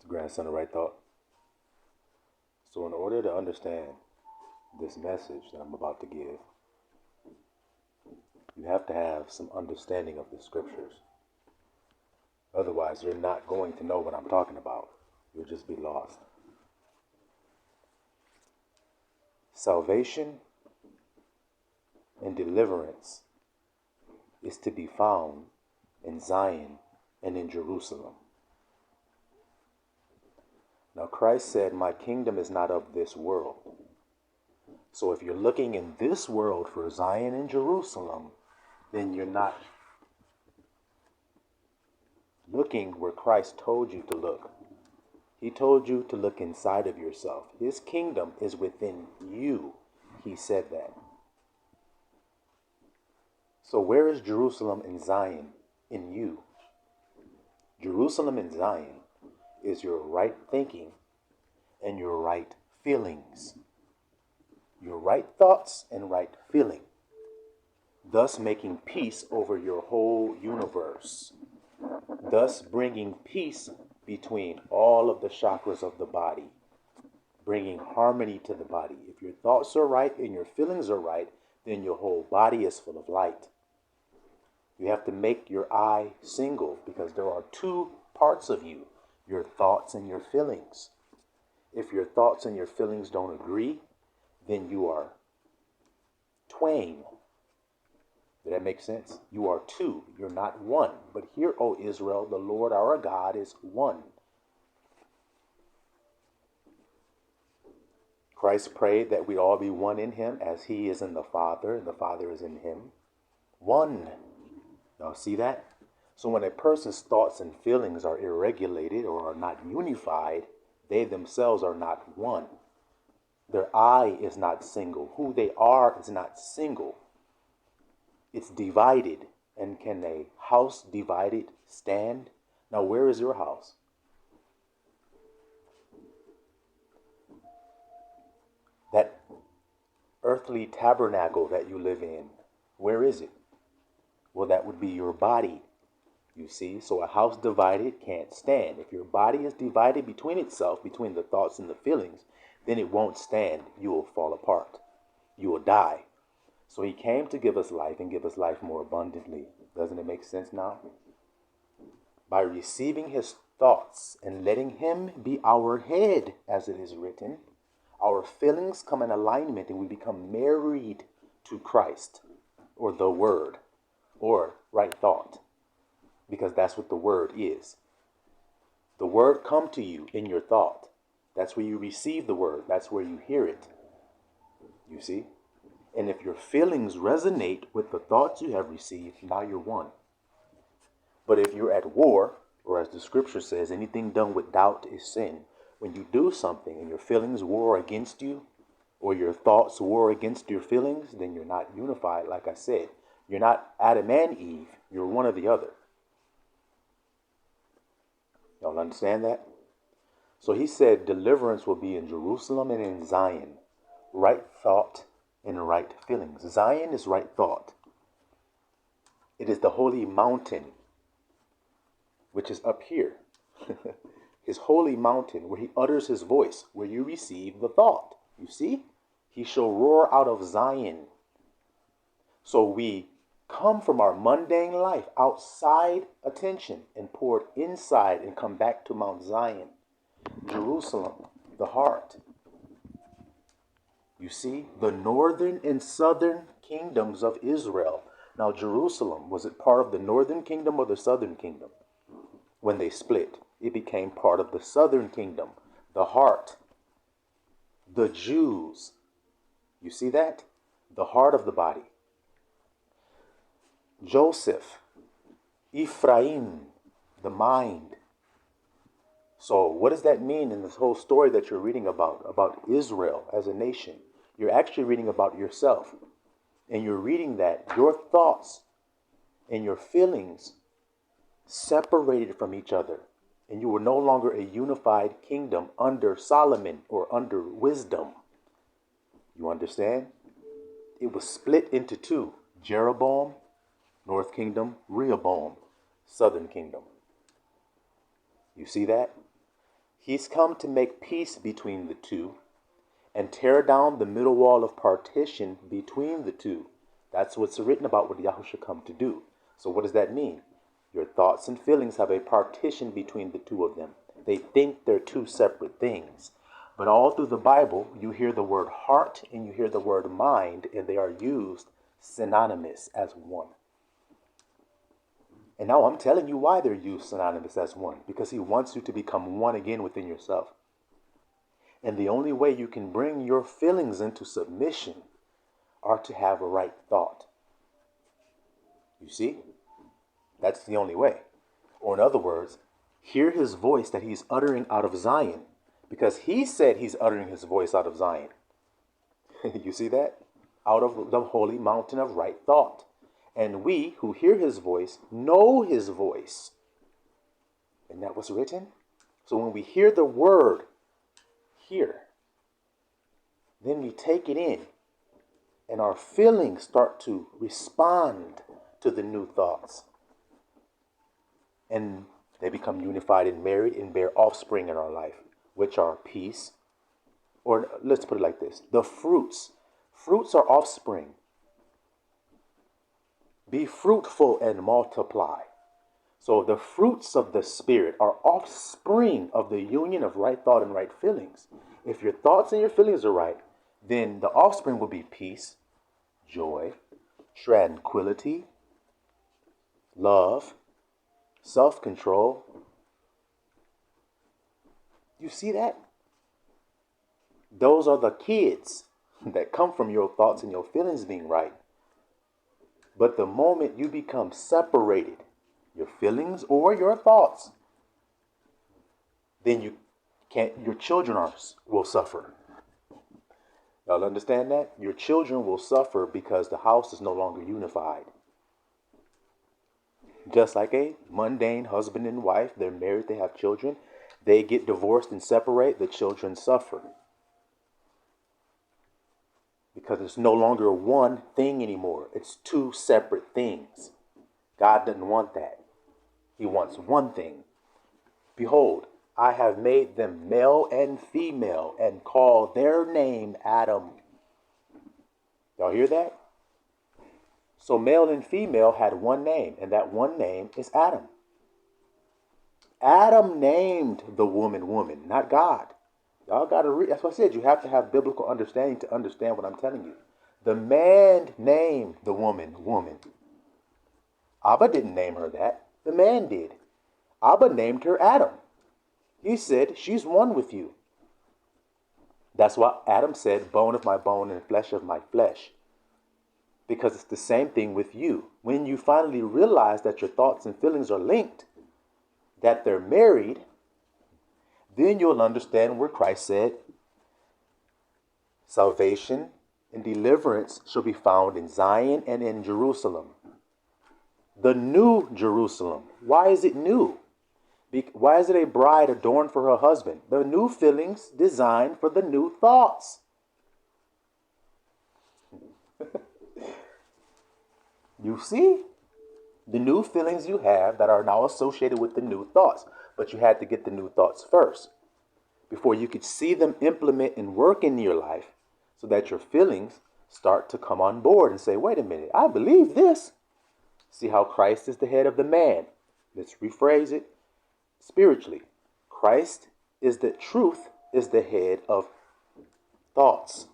The grandson of right thought. So, in order to understand this message that I'm about to give, you have to have some understanding of the scriptures. Otherwise, you're not going to know what I'm talking about. You'll just be lost. Salvation and deliverance is to be found in Zion and in Jerusalem. Now, Christ said, "My kingdom is not of this world." So if you're looking in this world for Zion and Jerusalem, then you're not looking where Christ told you to look. He told you to look inside of yourself. His kingdom is within you. He said that. So where is Jerusalem and Zion in you? Jerusalem and Zion is your right thinking and your right feelings. Your right thoughts and right feeling. Thus making peace over your whole universe. Thus bringing peace between all of the chakras of the body. Bringing harmony to the body. If your thoughts are right and your feelings are right, then your whole body is full of light. You have to make your eye single because there are two parts of you, your thoughts and your feelings. If your thoughts and your feelings don't agree, then you are twain. Did that make sense? You are two. You're not one. But hear, O Israel, the Lord our God is one. Christ prayed that we all be one in him as he is in the Father and the Father is in him. One. Y'all see that? So when a person's thoughts and feelings are irregulated or are not unified, they themselves are not one. Their I is not single. Who they are is not single. It's divided. And can a house divided stand? Now, where is your house? That earthly tabernacle that you live in, where is it? Well, that would be your body, you see. So a house divided can't stand. If your body is divided between itself, between the thoughts and the feelings, then it won't stand. You will fall apart. You will die. So he came to give us life and give us life more abundantly. Doesn't it make sense now? By receiving his thoughts and letting him be our head, as it is written, our feelings come in alignment and we become married to Christ or the Word or right thought, because that's what the Word is. The Word come to you in your thought. That's where you receive the Word. That's where you hear it. You see? And if your feelings resonate with the thoughts you have received, now you're one. But if you're at war, or as the scripture says, anything done with doubt is sin. When you do something and your feelings war against you, or your thoughts war against your feelings, then you're not unified, like I said. You're not Adam and Eve. You're one or the other. Y'all understand that? So he said deliverance will be in Jerusalem and in Zion. Right thought and right feelings. Zion is right thought. It is the holy mountain, which is up here. His holy mountain, where he utters his voice, where you receive the thought. You see? He shall roar out of Zion. So we come from our mundane life, outside attention, and pour it inside and come back to Mount Zion, Jerusalem, the heart. You see, the northern and southern kingdoms of Israel. Now, Jerusalem, was it part of the northern kingdom or the southern kingdom? When they split, it became part of the southern kingdom, the heart, the Jews. You see that? The heart of the body. Joseph, Ephraim, the mind. So what does that mean in this whole story that you're reading about Israel as a nation? You're actually reading about yourself. And you're reading that your thoughts and your feelings separated from each other. And you were no longer a unified kingdom under Solomon or under wisdom. You understand? It was split into two. Jeroboam, North Kingdom, Rehoboam, Southern Kingdom. You see that? He's come to make peace between the two and tear down the middle wall of partition between the two. That's what's written about what Yahushua come to do. So what does that mean? Your thoughts and feelings have a partition between the two of them. They think they're two separate things. But all through the Bible, you hear the word heart and you hear the word mind, and they are used synonymous as one. And now I'm telling you why they're used synonymous as one. Because he wants you to become one again within yourself. And the only way you can bring your feelings into submission are to have a right thought. You see? That's the only way. Or in other words, hear his voice that he's uttering out of Zion. Because he said he's uttering his voice out of Zion. You see that? Out of the holy mountain of right thought. And we who hear his voice know his voice. Isn't that what's written? So when we hear the word, hear, then we take it in. And our feelings start to respond to the new thoughts. And they become unified and married and bear offspring in our life, which are peace. Or let's put it like this. The fruits. Fruits are offspring. Be fruitful and multiply. So the fruits of the Spirit are offspring of the union of right thought and right feelings. If your thoughts and your feelings are right, then the offspring will be peace, joy, tranquility, love, self-control. You see that? Those are the kids that come from your thoughts and your feelings being right. But the moment you become separated, your feelings or your thoughts, then your children will suffer. Y'all understand that? Your children will suffer because the house is no longer unified. Just like a mundane husband and wife, they're married, they have children. They get divorced and separate, the children suffer. Because it's no longer one thing anymore. It's two separate things. God doesn't want that. He wants one thing. Behold, I have made them male and female and call their name Adam. Y'all hear that? So male and female had one name, and that one name is Adam. Adam named the woman woman, not God. Y'all got to read. That's what I said. You have to have biblical understanding to understand what I'm telling you. The man named the woman woman. Abba didn't name her that. The man did. Abba named her Adam. He said, she's one with you. That's why Adam said, bone of my bone and flesh of my flesh. Because it's the same thing with you. When you finally realize that your thoughts and feelings are linked, that they're married, then you'll understand where Christ said, salvation and deliverance shall be found in Zion and in Jerusalem. The new Jerusalem. Why is it new? Why is it a bride adorned for her husband? The new feelings designed for the new thoughts. You see? The new feelings you have that are now associated with the new thoughts. But you had to get the new thoughts first before you could see them implement and work in your life so that your feelings start to come on board and say, wait a minute, I believe this. See how Christ is the head of the man. Let's rephrase it spiritually. Christ is the truth, is the head of thoughts.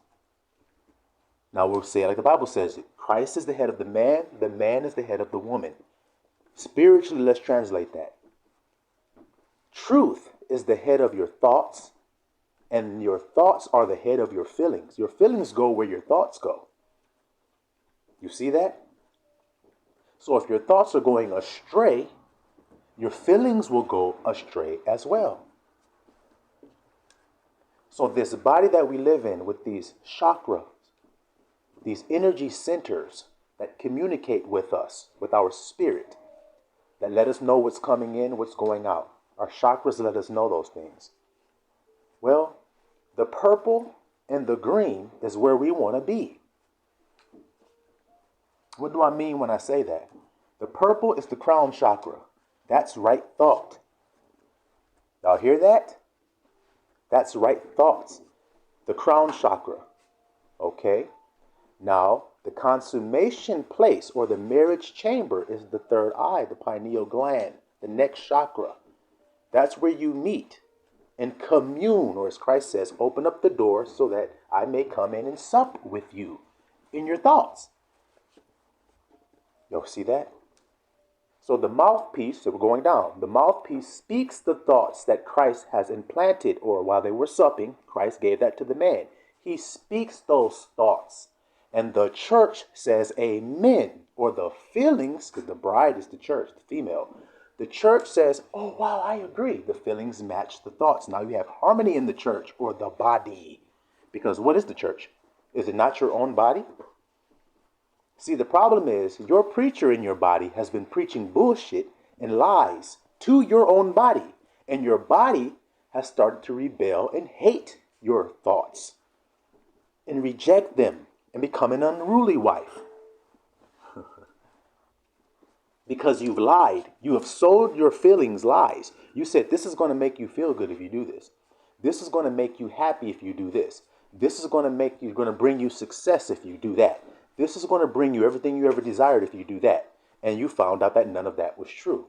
Now we'll say it like the Bible says it. Christ is the head of the man is the head of the woman. Spiritually, let's translate that. Truth is the head of your thoughts, and your thoughts are the head of your feelings. Your feelings go where your thoughts go. You see that? So if your thoughts are going astray, your feelings will go astray as well. So this body that we live in with these chakras, these energy centers that communicate with us, with our spirit, that let us know what's coming in, what's going out. Our chakras let us know those things. Well, the purple and the green is where we want to be. What do I mean when I say that? The purple is the crown chakra. That's right thought. Y'all hear that? That's right thoughts. The crown chakra. Okay? Now, the consummation place or the marriage chamber is the third eye, the pineal gland, the next chakra. That's where you meet and commune, or as Christ says, open up the door so that I may come in and sup with you in your thoughts. You'll see that? So the mouthpiece, so we're going down, the mouthpiece speaks the thoughts that Christ has implanted, or while they were supping, Christ gave that to the man. He speaks those thoughts. And the church says amen, or the feelings, because the bride is the church, the female. The church says, oh, wow, I agree. The feelings match the thoughts. Now you have harmony in the church, or the body. Because what is the church? Is it not your own body? See, the problem is your preacher in your body has been preaching bullshit and lies to your own body. And your body has started to rebel and hate your thoughts and reject them and become an unruly wife. Because you've lied. You have sold your feelings lies. You said, this is going to make you feel good if you do this. This is going to make you happy if you do this. This is going to bring you success if you do that. This is going to bring you everything you ever desired if you do that. And you found out that none of that was true.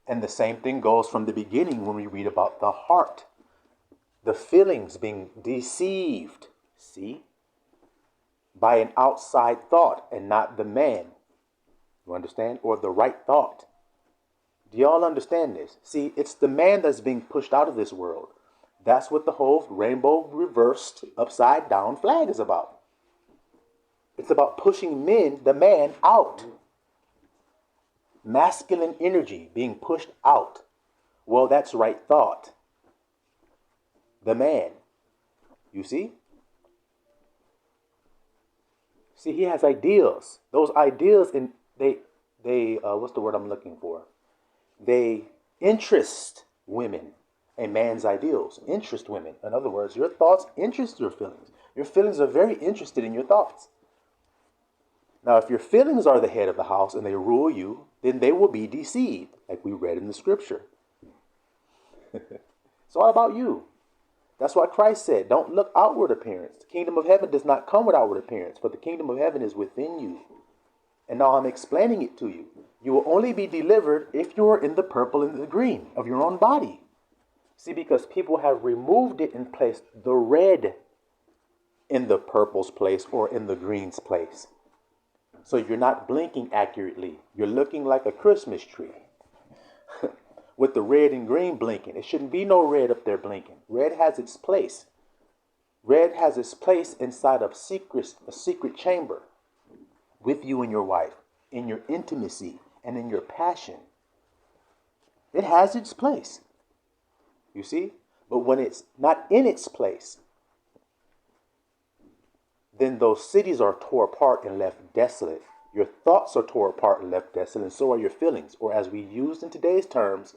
And the same thing goes from the beginning when we read about the heart. The feelings being deceived, see, by an outside thought and not the man. You understand? Or the right thought. Do y'all understand this? See, it's the man that's being pushed out of this world. That's what the whole rainbow reversed, upside down flag is about. It's about pushing the man out. Masculine energy being pushed out. Well, that's right thought. The man. You see? See, he has ideals. Those ideas, they what's the word I'm looking for? They interest women. A man's ideals interest women. In other words, your thoughts interest your feelings. Your feelings are very interested in your thoughts. Now, if your feelings are the head of the house and they rule you, then they will be deceived, like we read in the scripture. It's all about you. That's why Christ said, don't look outward appearance. The kingdom of heaven does not come with outward appearance, for the kingdom of heaven is within you. And now I'm explaining it to you. You will only be delivered if you are in the purple and the green of your own body. See, because people have removed it and placed the red in the purple's place or in the green's place. So you're not blinking accurately. You're looking like a Christmas tree with the red and green blinking. It shouldn't be no red up there blinking. Red has its place. Red has its place inside of a secret chamber with you and your wife, in your intimacy and in your passion. It has its place. You see? But when it's not in its place, then those cities are tore apart and left desolate. Your thoughts are tore apart and left desolate, and so are your feelings. Or as we used in today's terms,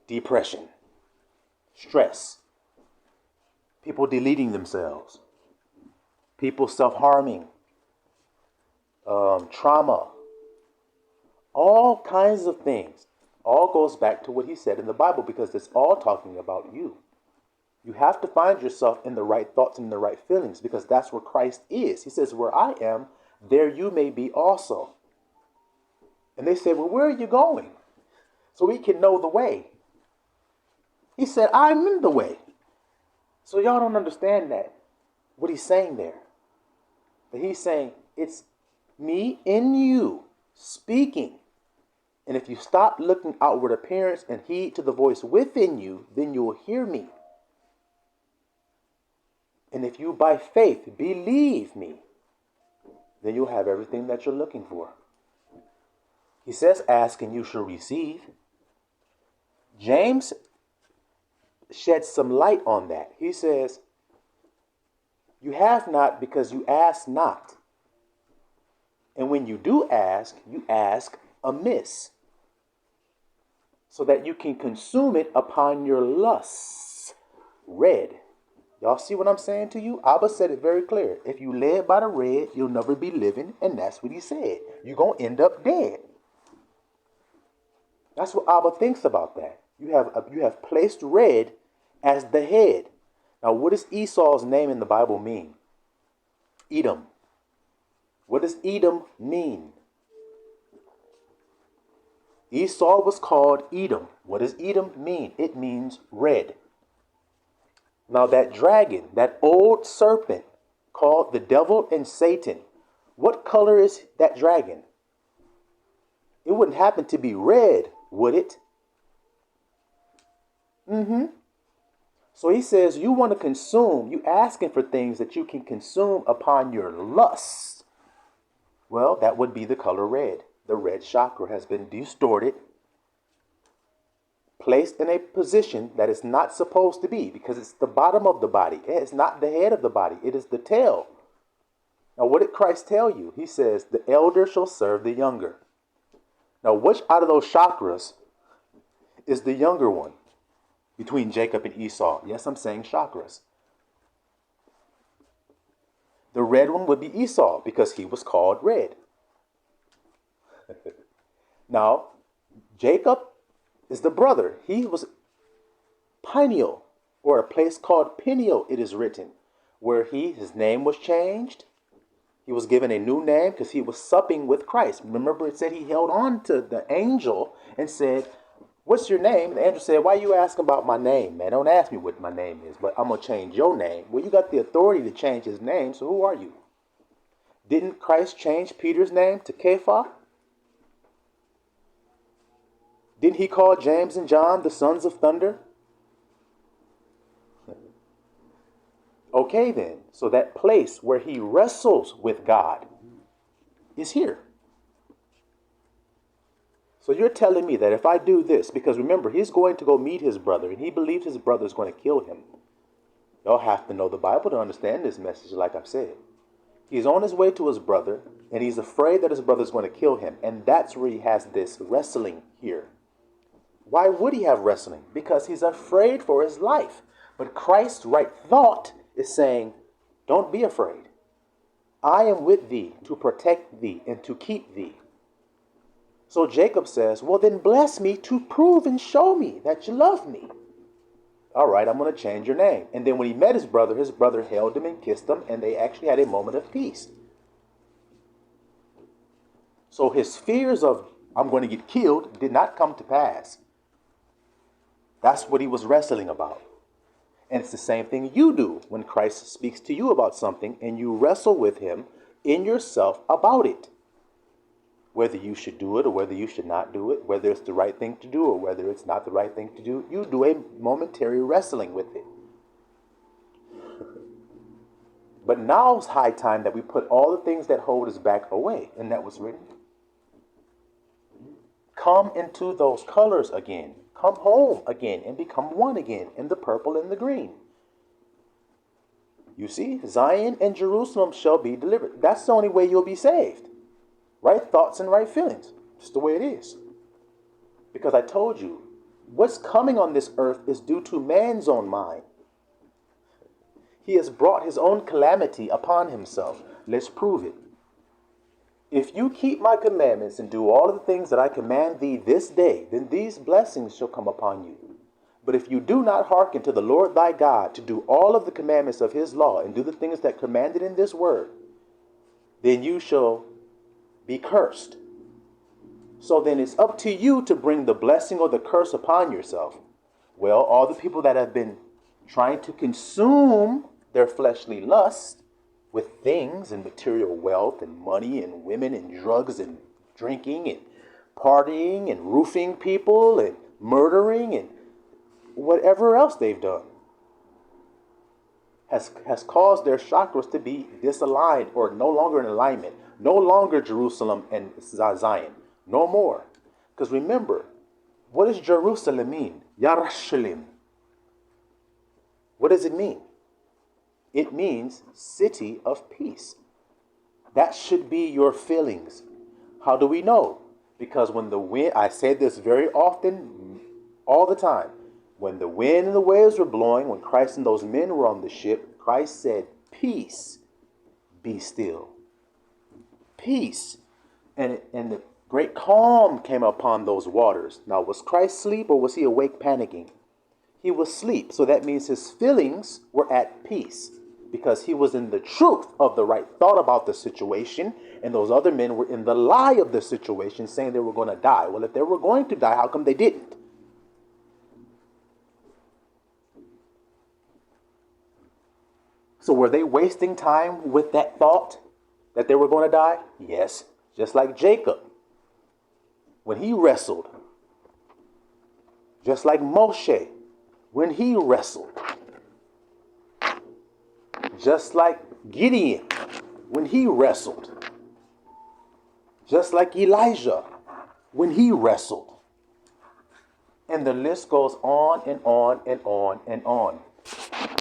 depression, stress, people deleting themselves, people self-harming, trauma, all kinds of things. All goes back to what he said in the Bible, because it's all talking about you. You have to find yourself in the right thoughts and the right feelings, because that's where Christ is. He says, where I am, there you may be also. And they say, well, where are you going? So we can know the way. He said, I'm in the way. So y'all don't understand that. What he's saying there. But he's saying, it's me in you speaking. And if you stop looking outward appearance and heed to the voice within you, then you will hear me. And if you by faith believe me, then you'll have everything that you're looking for. He says, ask and you shall receive. James sheds some light on that. He says, you have not because you ask not. And when you do ask, you ask amiss, so that you can consume it upon your lusts. Red. Y'all see what I'm saying to you? Abba said it very clear. If you led by the red, you'll never be living. And that's what he said. You're going to end up dead. That's what Abba thinks about that. You have placed red as the head. Now, what does Esau's name in the Bible mean? Edom. What does Edom mean? Esau was called Edom. What does Edom mean? It means red. Now, that dragon, that old serpent called the devil and Satan, what color is that dragon? It wouldn't happen to be red, would it? So he says, you want to consume, you asking for things that you can consume upon your lust. Well, that would be the color red. The red chakra has been distorted, placed in a position that it's not supposed to be, because it's the bottom of the body. It's not the head of the body. It is the tail. Now, what did Christ tell you? He says, the elder shall serve the younger. Now, which out of those chakras is the younger one between Jacob and Esau? Yes, I'm saying chakras. The red one would be Esau because he was called red. Now, Jacob is the brother. He was Peniel, or a place called Peniel, it is written, where his name was changed. He was given a new name because he was supping with Christ. Remember, it said he held on to the angel and said, what's your name? And the angel said, why are you asking about my name, man? Don't ask me what my name is, but I'm going to change your name. Well, you got the authority to change his name, so who are you? Didn't Christ change Peter's name to Kepha? Didn't he call James and John the sons of thunder? Okay, then. So that place where he wrestles with God is here. So you're telling me that if I do this, because remember, he's going to go meet his brother, and he believes his brother is going to kill him. Y'all have to know the Bible to understand this message, like I've said. He's on his way to his brother, and he's afraid that his brother is going to kill him. And that's where he has this wrestling here. Why would he have wrestling? Because he's afraid for his life. But Christ's right thought is saying, don't be afraid. I am with thee to protect thee and to keep thee. So Jacob says, well, then bless me to prove and show me that you love me. All right, I'm going to change your name. And then when he met his brother held him and kissed him, and they actually had a moment of peace. So his fears of, I'm going to get killed, did not come to pass. That's what he was wrestling about. And it's the same thing you do when Christ speaks to you about something and you wrestle with him in yourself about it. Whether you should do it or whether you should not do it, whether it's the right thing to do or whether it's not the right thing to do, you do a momentary wrestling with it. But now it's high time that we put all the things that hold us back away. And that was written. Come into those colors again. Come home again and become one again in the purple and the green. You see, Zion and Jerusalem shall be delivered. That's the only way you'll be saved. Right thoughts and right feelings. Just the way it is. Because I told you, what's coming on this earth is due to man's own mind. He has brought his own calamity upon himself. Let's prove it. If you keep my commandments and do all of the things that I command thee this day, then these blessings shall come upon you. But if you do not hearken to the Lord thy God to do all of the commandments of his law and do the things that commanded in this word, then you shall be cursed. So then it's up to you to bring the blessing or the curse upon yourself. Well, all the people that have been trying to consume their fleshly lust with things and material wealth and money and women and drugs and drinking and partying and roofing people and murdering and whatever else they've done has caused their chakras to be disaligned or no longer in alignment. No longer Jerusalem and Zion. No more. Because remember, what does Jerusalem mean? Yarashalim. What does it mean? It means city of peace. That should be your feelings. How do we know? Because when the wind, I say this very often, all the time, when the wind and the waves were blowing, when Christ and those men were on the ship, Christ said, peace, be still. Peace. And Great calm came upon those waters. Now, was Christ asleep or was he awake panicking? He was asleep. So that means his feelings were at peace because he was in the truth of the right thought about the situation. And those other men were in the lie of the situation, saying they were going to die. Well, if they were going to die, how come they didn't? So were they wasting time with that thought that they were going to die? Yes. Just like Jacob, when he wrestled. Just like Moshe, when he wrestled. Just like Gideon, when he wrestled. Just like Elijah, when he wrestled. And the list goes on and on and on and on.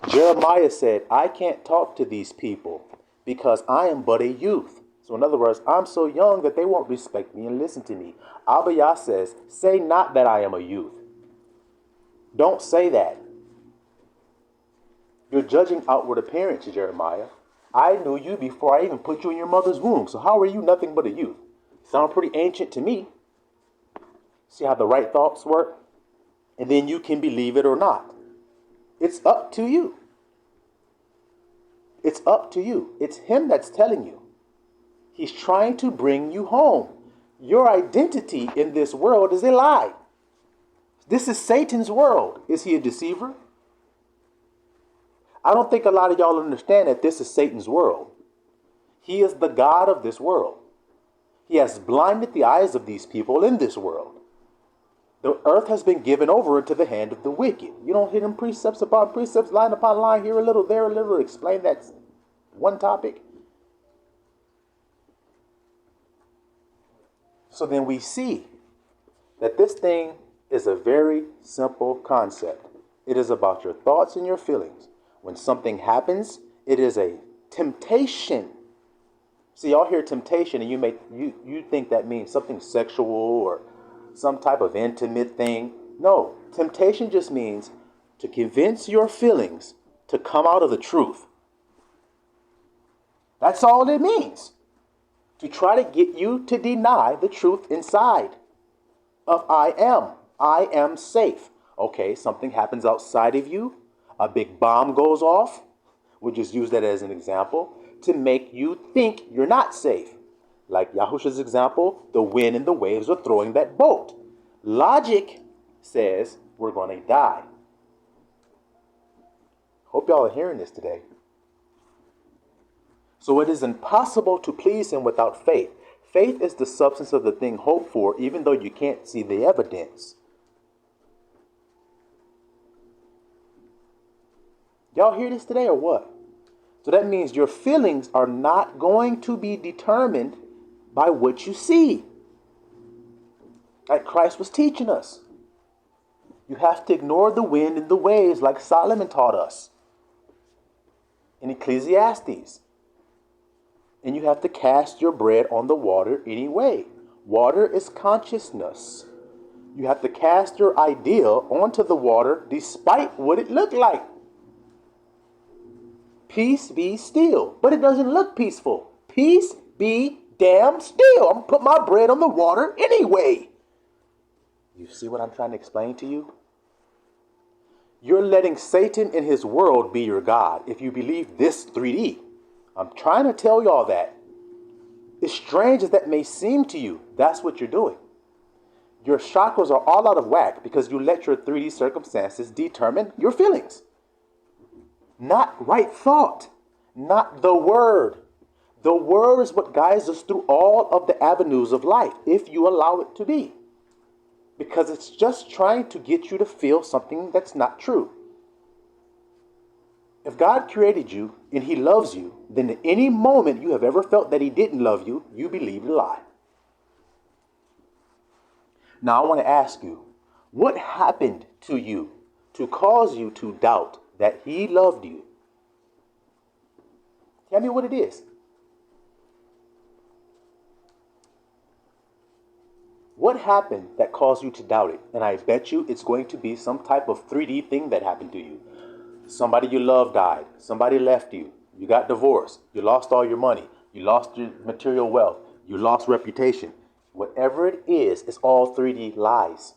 Jeremiah said, I can't talk to these people because I am but a youth. So in other words, I'm so young that they won't respect me and listen to me. Abba Yah says, say not that I am a youth. Don't say that. You're judging outward appearance, Jeremiah. I knew you before I even put you in your mother's womb. So how are you nothing but a youth? Sound pretty ancient to me. See how the right thoughts work? And then you can believe it or not. It's up to you. It's up to you. It's him that's telling you. He's trying to bring you home. Your identity in this world is a lie. This is Satan's world. Is he a deceiver? I don't think a lot of y'all understand that this is Satan's world. He is the God of this world. He has blinded the eyes of these people in this world. The earth has been given over into the hand of the wicked. You don't hear them precepts upon precepts, line upon line, here a little, there a little, explain that one topic. So then we see that this thing is a very simple concept. It is about your thoughts and your feelings. When something happens, it is a temptation. See, y'all hear temptation and you think that means something sexual or some type of intimate thing. No, temptation just means to convince your feelings to come out of the truth. That's all it means. To try to get you to deny the truth inside of I am. I am safe. Okay, something happens outside of you. A big bomb goes off. We'll just use that as an example to make you think you're not safe. Like Yahushua's example, the wind and the waves are throwing that boat. Logic says we're going to die. Hope y'all are hearing this today. So it is impossible to please him without faith. Faith is the substance of the thing hoped for, even though you can't see the evidence. Y'all hear this today or what? So that means your feelings are not going to be determined by what you see. Like Christ was teaching us. You have to ignore the wind and the waves like Solomon taught us in Ecclesiastes. And you have to cast your bread on the water anyway. Water is consciousness. You have to cast your ideal onto the water despite what it looked like. Peace be still. But it doesn't look peaceful. Peace be damn still. I'm going to put my bread on the water anyway. You see what I'm trying to explain to you? You're letting Satan and his world be your God if you believe this 3D. I'm trying to tell y'all that. As strange as that may seem to you, that's what you're doing. Your chakras are all out of whack because you let your 3D circumstances determine your feelings. Not right thought, not the word. The word is what guides us through all of the avenues of life, if you allow it to be. Because it's just trying to get you to feel something that's not true. If God created you and he loves you, then at any moment you have ever felt that he didn't love you, you believed a lie. Now I want to ask you, what happened to you to cause you to doubt that he loved you? Tell me what it is. What happened that caused you to doubt it? And I bet you it's going to be some type of 3D thing that happened to you. Somebody you love died. Somebody left you. You got divorced. You lost all your money. You lost your material wealth. You lost reputation. Whatever it is, it's all 3D lies.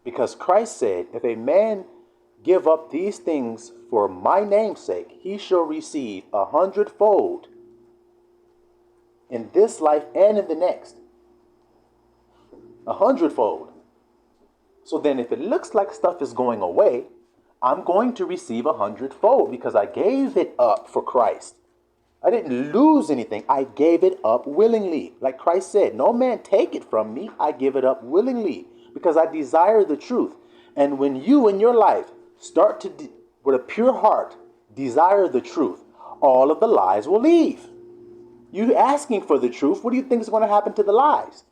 Because Christ said, if a man give up these things for my name's sake, he shall receive 100-fold in this life and in the next. 100-fold. So then if it looks like stuff is going away, I'm going to receive 100-fold because I gave it up for Christ. I didn't lose anything. I gave it up willingly. Like Christ said, no man take it from me. I give it up willingly because I desire the truth. And when you in your life start to, with a pure heart, desire the truth, all of the lies will leave. You asking for the truth, what do you think is going to happen to the lies?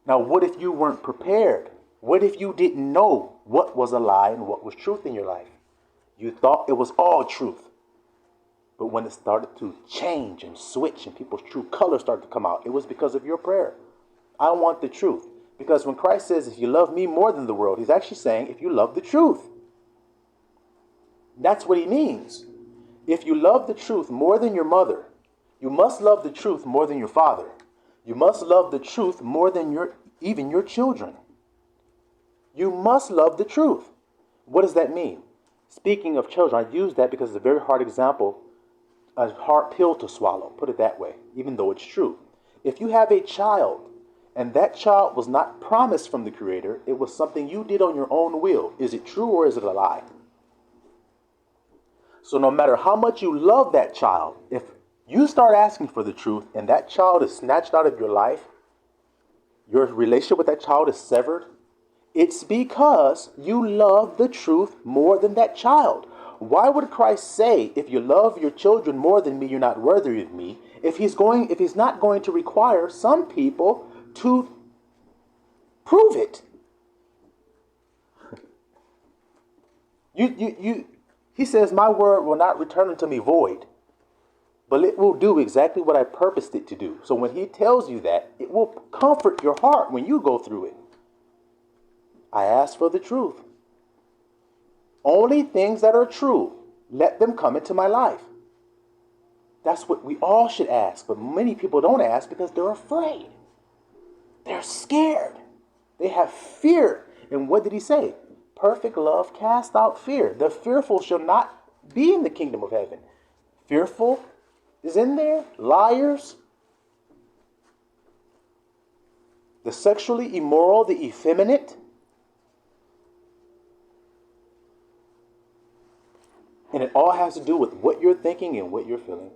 Now, what if you weren't prepared? What if you didn't know what was a lie and what was truth in your life? You thought it was all truth. But when it started to change and switch and people's true colors started to come out, it was because of your prayer. I want the truth. Because when Christ says, if you love me more than the world, he's actually saying, if you love the truth. That's what he means. If you love the truth more than your mother, you must love the truth more than your father. You must love the truth more than even your children. You must love the truth. What does that mean? Speaking of children, I use that because it's a very hard example, a hard pill to swallow, put it that way, even though it's true. If you have a child and that child was not promised from the Creator, it was something you did on your own will, is it true or is it a lie? So no matter how much you love that child, if you start asking for the truth and that child is snatched out of your life, your relationship with that child is severed, it's because you love the truth more than that child. Why would Christ say, if you love your children more than me, you're not worthy of me, if he's not going to require some people to prove it? He says, my word will not return unto me void, but it will do exactly what I purposed it to do. So when he tells you that, it will comfort your heart when you go through it. I ask for the truth. Only things that are true, let them come into my life. That's what we all should ask, but many people don't ask because they're afraid. They're scared. They have fear. And what did he say? Perfect love casts out fear. The fearful shall not be in the kingdom of heaven. Fearful is in there. Liars. The sexually immoral, the effeminate. And it all has to do with what you're thinking and what you're feeling.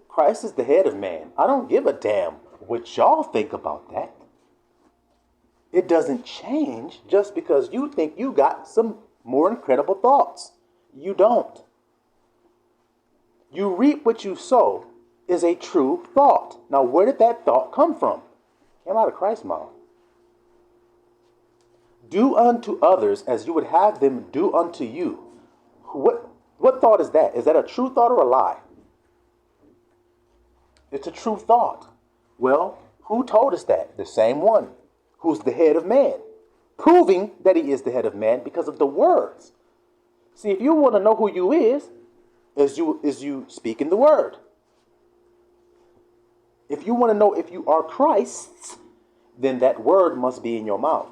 Christ is the head of man. I don't give a damn what y'all think about that. It doesn't change just because you think you got some more incredible thoughts. You don't. You reap what you sow is a true thought. Now, where did that thought come from? It came out of Christ's mouth. Do unto others as you would have them do unto you. What thought is that? Is that a true thought or a lie? It's a true thought. Well, who told us that? The same one who's the head of man, proving that he is the head of man because of the words. See, if you want to know who you is you speaking the word. If you want to know if you are Christ's, then that word must be in your mouth.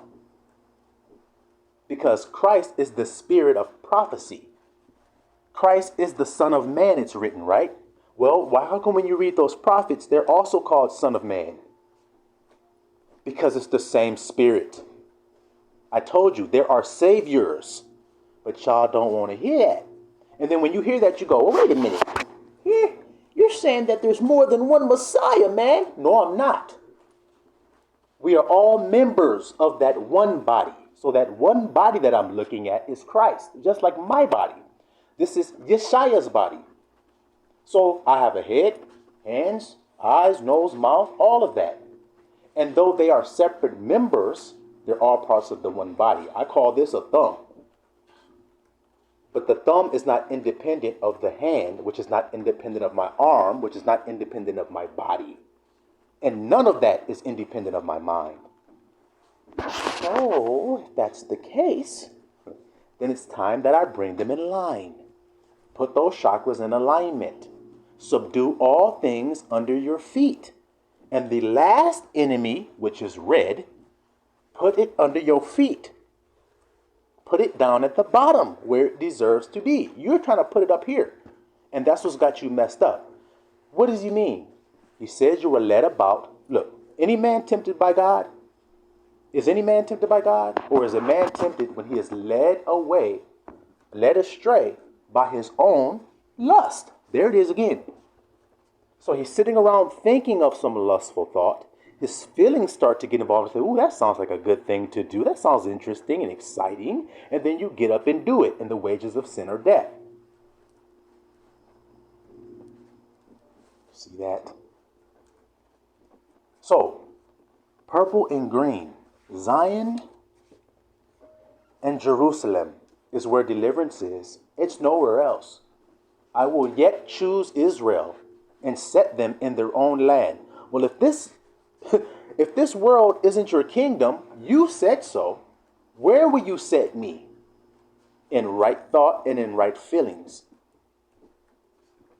Because Christ is the spirit of prophecy. Christ is the Son of Man, it's written, right? Well, how come when you read those prophets, they're also called Son of Man? Because it's the same spirit. I told you, there are saviors, but y'all don't want to hear that. And then when you hear that, you go, well, wait a minute. You're saying that there's more than one Messiah, man. No, I'm not. We are all members of that one body. So that one body that I'm looking at is Christ, just like my body. This is Yeshua's body. So I have a head, hands, eyes, nose, mouth, all of that. And though they are separate members, they're all parts of the one body. I call this a thumb. But the thumb is not independent of the hand, which is not independent of my arm, which is not independent of my body. And none of that is independent of my mind. So, if that's the case, then it's time that I bring them in line. Put those chakras in alignment. Subdue all things under your feet. And the last enemy, which is red, put it under your feet. Put it down at the bottom where it deserves to be. You're trying to put it up here. And that's what's got you messed up. What does he mean? He says you were led about. Look, any man tempted by God? Is any man tempted by God? Or is a man tempted when he is led away, led astray by his own lust? There it is again. So he's sitting around thinking of some lustful thought. His feelings start to get involved and say, ooh, that sounds like a good thing to do. That sounds interesting and exciting. And then you get up and do it. And the wages of sin are death. See that? So, purple and green. Zion and Jerusalem is where deliverance is. It's nowhere else. I will yet choose Israel and set them in their own land. Well, if this world isn't your kingdom, you said so. Where will you set me? In right thought and in right feelings.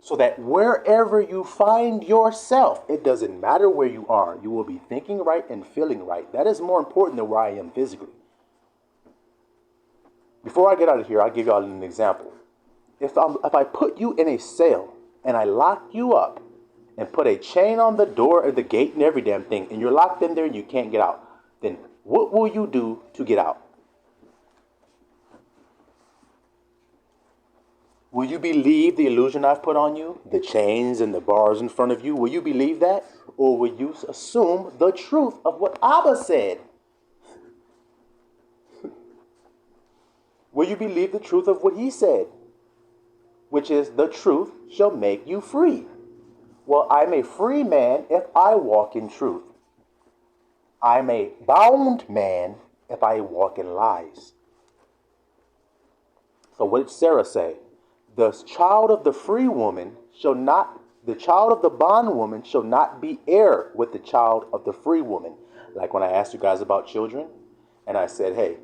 So that wherever you find yourself, it doesn't matter where you are, you will be thinking right and feeling right. That is more important than where I am physically. Before I get out of here, I'll give y'all an example. If I put you in a cell and I lock you up and put a chain on the door or the gate and every damn thing, and you're locked in there and you can't get out, then what will you do to get out? Will you believe the illusion I've put on you? The chains and the bars in front of you? Will you believe that? Or will you assume the truth of what Abba said? Will you believe the truth of what he said? Which is, the truth shall make you free. Well, I'm a free man if I walk in truth. I'm a bound man if I walk in lies. So what did Sarah say? The child of the free woman shall not, the child of the bondwoman shall not be heir with the child of the free woman. Like when I asked you guys about children, and I said, hey,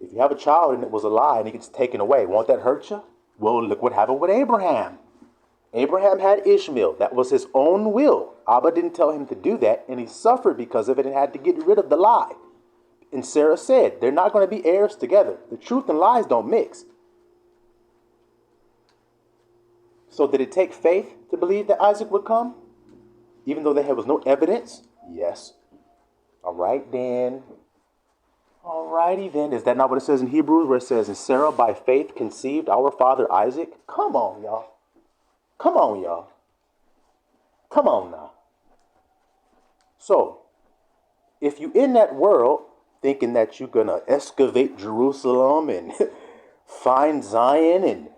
if you have a child and it was a lie and it gets taken away, won't that hurt you? Well, look what happened with Abraham. Abraham had Ishmael. That was his own will. Abba didn't tell him to do that, and he suffered because of it and had to get rid of the lie. And Sarah said, they're not going to be heirs together. The truth and lies don't mix. So did it take faith to believe that Isaac would come? Even though there was no evidence? Yes. All right, then. All righty, then. Is that not what it says in Hebrews, where it says, and Sarah by faith conceived our father Isaac? Come on, y'all. Come on, y'all. Come on now. So, if you in that world thinking that you're going to excavate Jerusalem and find Zion and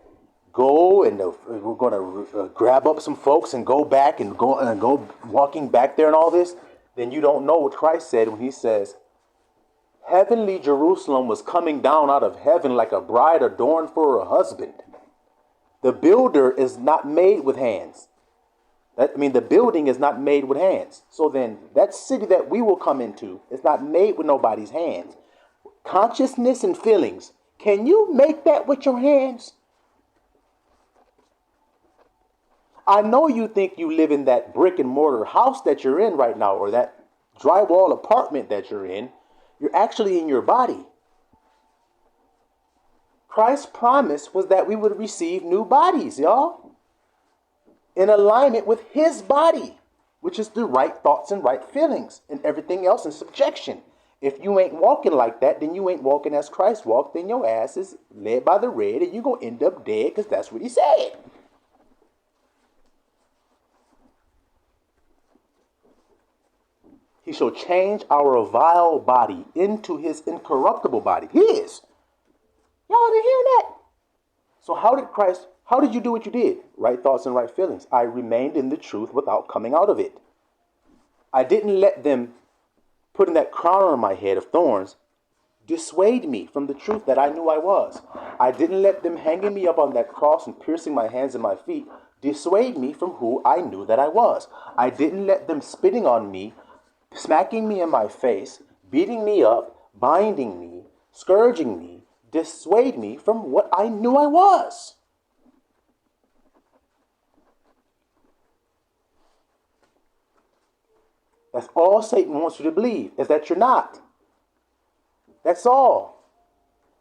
go and we're going to grab up some folks and go back and go walking back there and all this, then you don't know what Christ said when he says, heavenly Jerusalem was coming down out of heaven like a bride adorned for her husband. The builder is not made with hands. The building is not made with hands. So then that city that we will come into is not made with nobody's hands. Consciousness and feelings. Can you make that with your hands? I know you think you live in that brick and mortar house that you're in right now, or that drywall apartment that you're in. You're actually in your body. Christ's promise was that we would receive new bodies, y'all. In alignment with his body, which is the right thoughts and right feelings and everything else in subjection. If you ain't walking like that, then you ain't walking as Christ walked, then your ass is led by the red and you're going to end up dead because that's what he said. He shall change our vile body into his incorruptible body. His. Y'all didn't hear that? So how did you do what you did? Right thoughts and right feelings. I remained in the truth without coming out of it. I didn't let them putting that crown on my head of thorns dissuade me from the truth that I knew I was. I didn't let them hanging me up on that cross and piercing my hands and my feet dissuade me from who I knew that I was. I didn't let them spitting on me, smacking me in my face, beating me up, binding me, scourging me, dissuade me from what I knew I was. That's all Satan wants you to believe, is that you're not. That's all.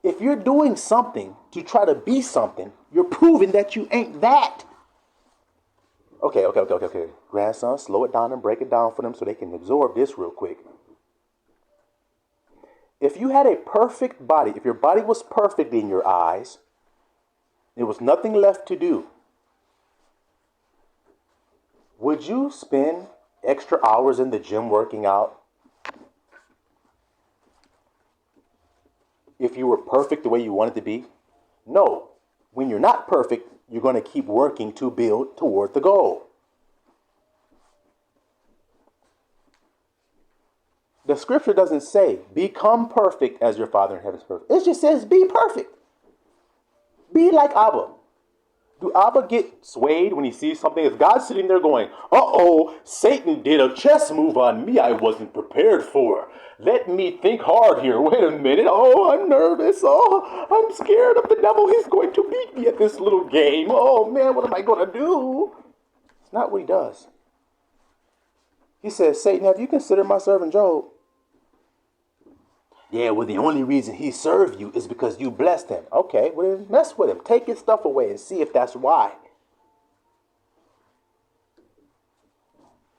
If you're doing something to try to be something, you're proving that you ain't that. Okay. Grandson, slow it down and break it down for them so they can absorb this real quick. If you had a perfect body, if your body was perfect in your eyes, there was nothing left to do, would you spend extra hours in the gym working out? If you were perfect the way you wanted to be? No. When you're not perfect, you're going to keep working to build toward the goal. The scripture doesn't say, become perfect as your Father in heaven is perfect. It just says, be perfect. Be like Abba. Do Abba get swayed when he sees something? Is God sitting there going, uh-oh, Satan did a chess move on me I wasn't prepared for. Let me think hard here. Wait a minute. Oh, I'm nervous. Oh, I'm scared of the devil. He's going to beat me at this little game. Oh, man, what am I going to do? It's not what he does. He says, Satan, have you considered my servant Job? Yeah, well, the only reason he served you is because you blessed him. Okay, well, then mess with him. Take his stuff away and see if that's why.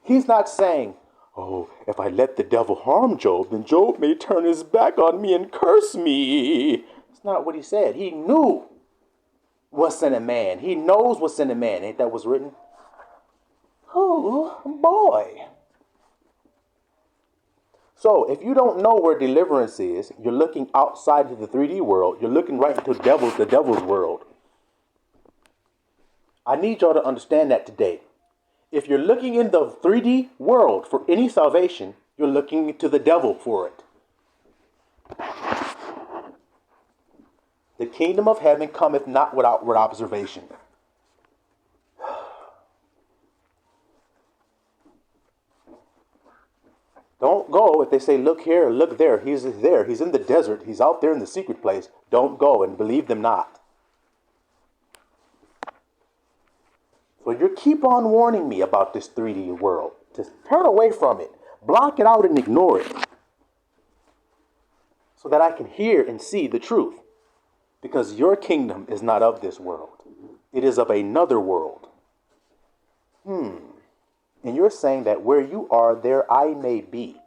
He's not saying, oh, if I let the devil harm Job, then Job may turn his back on me and curse me. It's not what he said. He knew what's in a man. He knows what's in a man. Ain't that what's written? Oh, boy. So if you don't know where deliverance is, you're looking outside of the 3D world. You're looking right into the devil's world. I need y'all to understand that today. If you're looking in the 3D world for any salvation, you're looking to the devil for it. The kingdom of heaven cometh not with outward observation. Don't go if they say, look here, look there. He's there. He's in the desert. He's out there in the secret place. Don't go and believe them not. So you keep on warning me about this 3D world. Just turn away from it. Block it out and ignore it. So that I can hear and see the truth. Because your kingdom is not of this world. It is of another world. And you're saying that where you are, there I may be.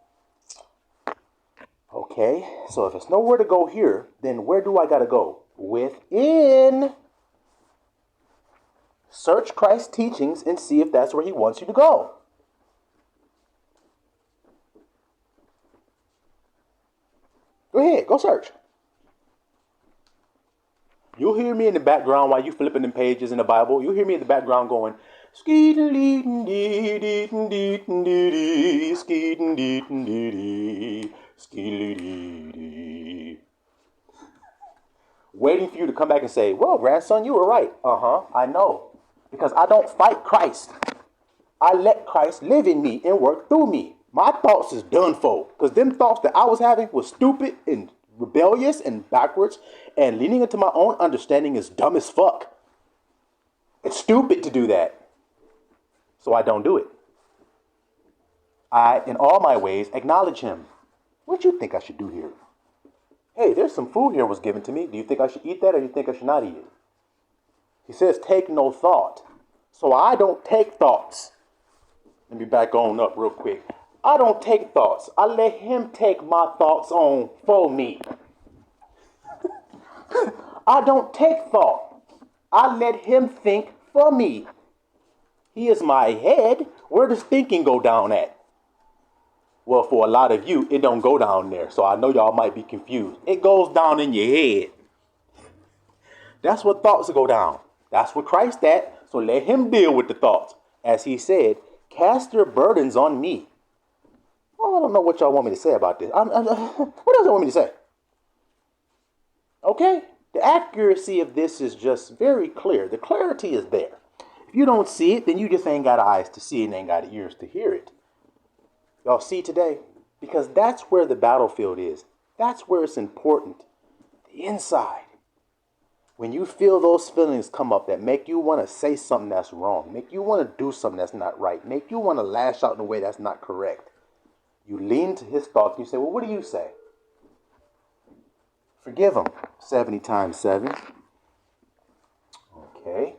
Okay, so if it's nowhere to go here, then where do I got to go? Within. Search Christ's teachings and see if that's where he wants you to go. Go ahead, go search. You'll hear me in the background while you flipping them pages in the Bible. You'll hear me in the background going, waiting for you to come back and say, well, grandson, you were right. I know. Because I don't fight Christ. I let Christ live in me and work through me. My thoughts is done for. Because them thoughts that I was having was stupid and rebellious and backwards. And leaning into my own understanding is dumb as fuck. It's stupid to do that. So I don't do it. I, in all my ways, acknowledge him. What do you think I should do here? Hey, there's some food here was given to me. Do you think I should eat that or do you think I should not eat it? He says, take no thought. So I don't take thoughts. Let me back on up real quick. I don't take thoughts. I let him take my thoughts on for me. I don't take thought. I let him think for me. He is my head. Where does thinking go down at? Well, for a lot of you, it don't go down there. So I know y'all might be confused. It goes down in your head. That's where thoughts go down. That's where Christ at. So let him deal with the thoughts. As he said, cast your burdens on me. Oh, I don't know what y'all want me to say about this. What else you want me to say? Okay? The accuracy of this is just very clear. The clarity is there. If you don't see it, then you just ain't got eyes to see it and ain't got ears to hear it. Y'all see today? Because that's where the battlefield is. That's where it's important. The inside. When you feel those feelings come up that make you want to say something that's wrong, make you want to do something that's not right, make you want to lash out in a way that's not correct, You lean to his thoughts and you say, well, what do you say? Forgive him 70 times 7. Okay.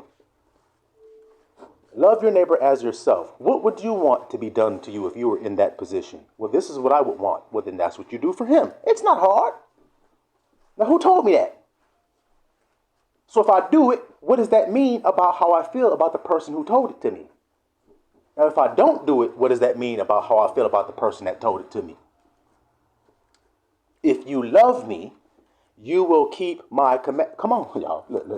Love your neighbor as yourself. What would you want to be done to you if you were in that position? Well, this is what I would want. Well, then that's what you do for him. It's not hard. Now, who told me that? So if I do it, what does that mean about how I feel about the person who told it to me? Now, if I don't do it, what does that mean about how I feel about the person that told it to me? If you love me, you will keep my command. Come on, y'all. Look.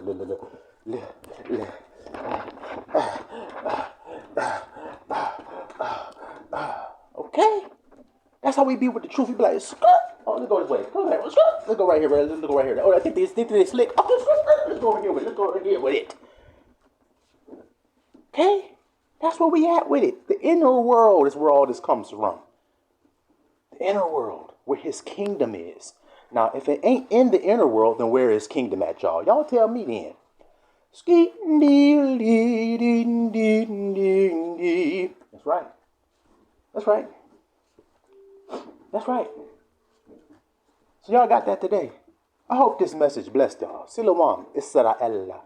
Okay? That's how we be with the truth. We be like, skirt. Oh, let's go this way. Go there. Let's go right here, bro. Let's go right here. Oh, I think they slick. Oh, let's go over here with it. Let's go over here with it. Okay? That's where we at with it. The inner world is where all this comes from. The inner world, where his kingdom is. Now, if it ain't in the inner world, then where is kingdom at, y'all? Y'all tell me then. That's right. That's right. That's right. So y'all got that today. I hope this message blessed y'all. Silouan Israel.